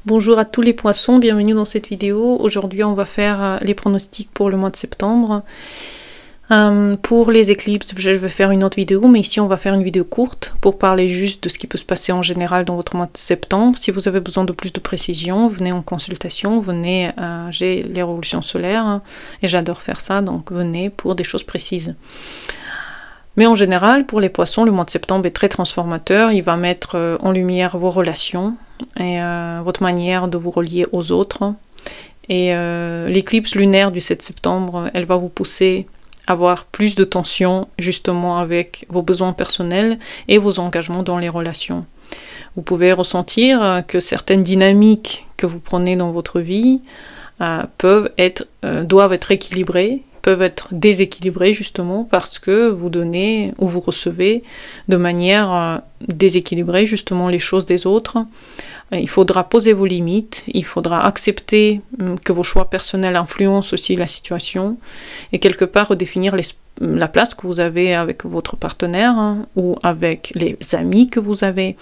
Bonjour à tous les poissons, bienvenue dans cette vidéo. Aujourd'hui on va faire les pronostics pour le mois de septembre. Pour les éclipses, je vais faire une autre vidéo, mais ici on va faire une vidéo courte pour parler juste de ce qui peut se passer en général dans votre mois de septembre. Si vous avez besoin de plus de précision, venez en consultation, venez, j'ai les révolutions solaires et j'adore faire ça, donc venez pour des choses précises. Mais en général, pour les poissons, le mois de septembre est très transformateur. Il va mettre en lumière vos relations et votre manière de vous relier aux autres. Et l'éclipse lunaire du 7 septembre, elle va vous pousser à avoir plus de tension justement avec vos besoins personnels et vos engagements dans les relations. Vous pouvez ressentir que certaines dynamiques que vous prenez dans votre vie doivent être équilibrées, peuvent être déséquilibrés justement parce que vous donnez ou vous recevez de manière déséquilibrée justement les choses des autres. Il faudra poser vos limites, il faudra accepter que vos choix personnels influencent aussi la situation et quelque part redéfinir la place que vous avez avec votre partenaire ou avec les amis que vous avez.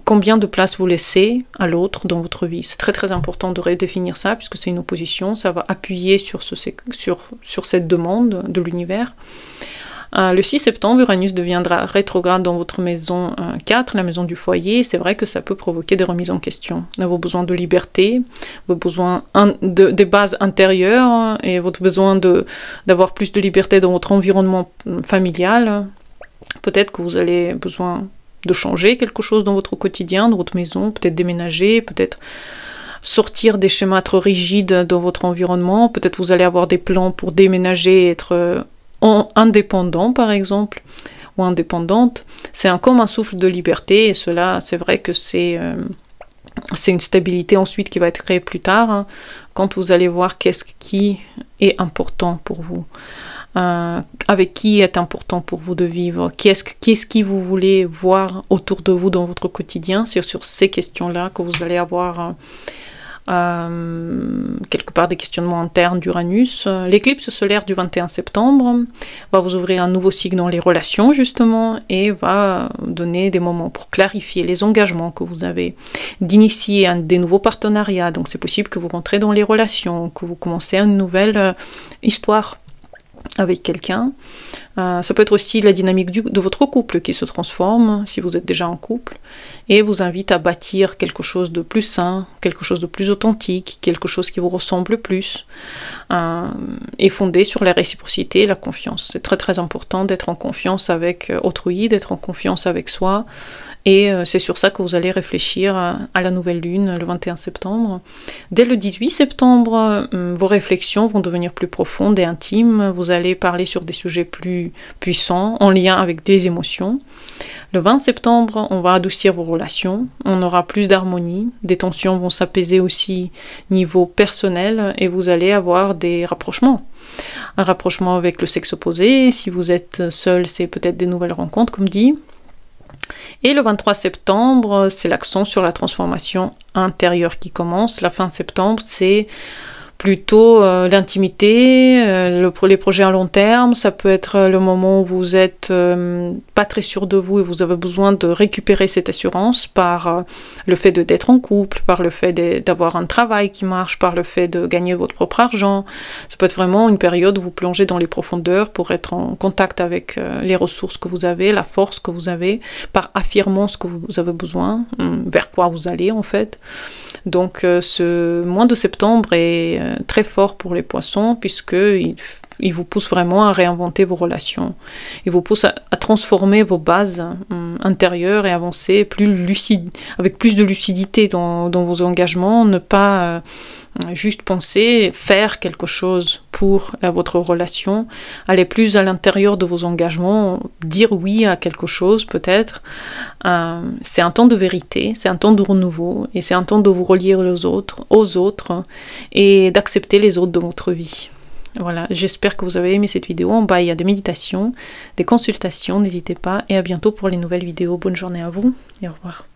Combien de place vous laissez à l'autre dans votre vie. C'est très très important de redéfinir ça puisque c'est une opposition, ça va appuyer sur cette demande de l'univers. Le 6 septembre, Uranus deviendra rétrograde dans votre maison 4, la maison du foyer. C'est vrai que ça peut provoquer des remises en question. Vos besoins de liberté, vos besoins des bases intérieures et votre besoin d'avoir plus de liberté dans votre environnement familial. Peut-être que vous avez besoin de changer quelque chose dans votre quotidien, dans votre maison, peut-être déménager, peut-être sortir des schémas trop rigides dans votre environnement, peut-être vous allez avoir des plans pour déménager, être indépendant par exemple, ou indépendante. C'est comme un souffle de liberté, et cela, c'est vrai que c'est une stabilité ensuite qui va être créée plus tard, quand vous allez voir qu'est-ce qui est important pour vous. Avec qui est important pour vous de vivre, qu'est-ce qui vous voulez voir autour de vous dans votre quotidien. C'est sur ces questions-là que vous allez avoir quelque part des questionnements internes d'Uranus. L'éclipse solaire du 21 septembre va vous ouvrir un nouveau cycle dans les relations justement et va donner des moments pour clarifier les engagements que vous avez, d'initier des nouveaux partenariats. Donc c'est possible que vous rentrez dans les relations, que vous commencez une nouvelle histoire avec quelqu'un. Ça peut être aussi la dynamique de votre couple qui se transforme, si vous êtes déjà en couple, et vous invite à bâtir quelque chose de plus sain, quelque chose de plus authentique, quelque chose qui vous ressemble plus, et fondé sur la réciprocité et la confiance. C'est très très important d'être en confiance avec autrui, d'être en confiance avec soi, et c'est sur ça que vous allez réfléchir à la nouvelle lune le 21 septembre. Dès le 18 septembre, vos réflexions vont devenir plus profondes et intimes. Vous allez parler sur des sujets plus puissants, en lien avec des émotions. Le 20 septembre, on va adoucir vos relations, on aura plus d'harmonie, des tensions vont s'apaiser aussi niveau personnel et vous allez avoir des rapprochements. Un rapprochement avec le sexe opposé, si vous êtes seul, c'est peut-être des nouvelles rencontres comme dit. Et le 23 septembre, c'est l'accent sur la transformation intérieure qui commence. La fin septembre, c'est plutôt l'intimité, les projets à long terme. Ça peut être le moment où vous êtes pas très sûr de vous et vous avez besoin de récupérer cette assurance par le fait d'être en couple, par le fait d'avoir un travail qui marche, par le fait de gagner votre propre argent. Ça peut être vraiment une période où vous plongez dans les profondeurs pour être en contact avec les ressources que vous avez, la force que vous avez, par affirmant ce que vous avez besoin, vers quoi vous allez en fait. Donc ce mois de septembre est très fort pour les poissons puisque il vous pousse vraiment à réinventer vos relations. Il vous pousse à transformer vos bases intérieures et avancer avec plus de lucidité dans vos engagements, ne pas juste penser faire quelque chose pour votre relation, aller plus à l'intérieur de vos engagements, dire oui à quelque chose peut-être. C'est un temps de vérité, c'est un temps de renouveau et c'est un temps de vous relier aux autres et d'accepter les autres de votre vie. Voilà, j'espère que vous avez aimé cette vidéo. En bas, il y a des méditations, des consultations, n'hésitez pas. Et à bientôt pour les nouvelles vidéos. Bonne journée à vous et au revoir.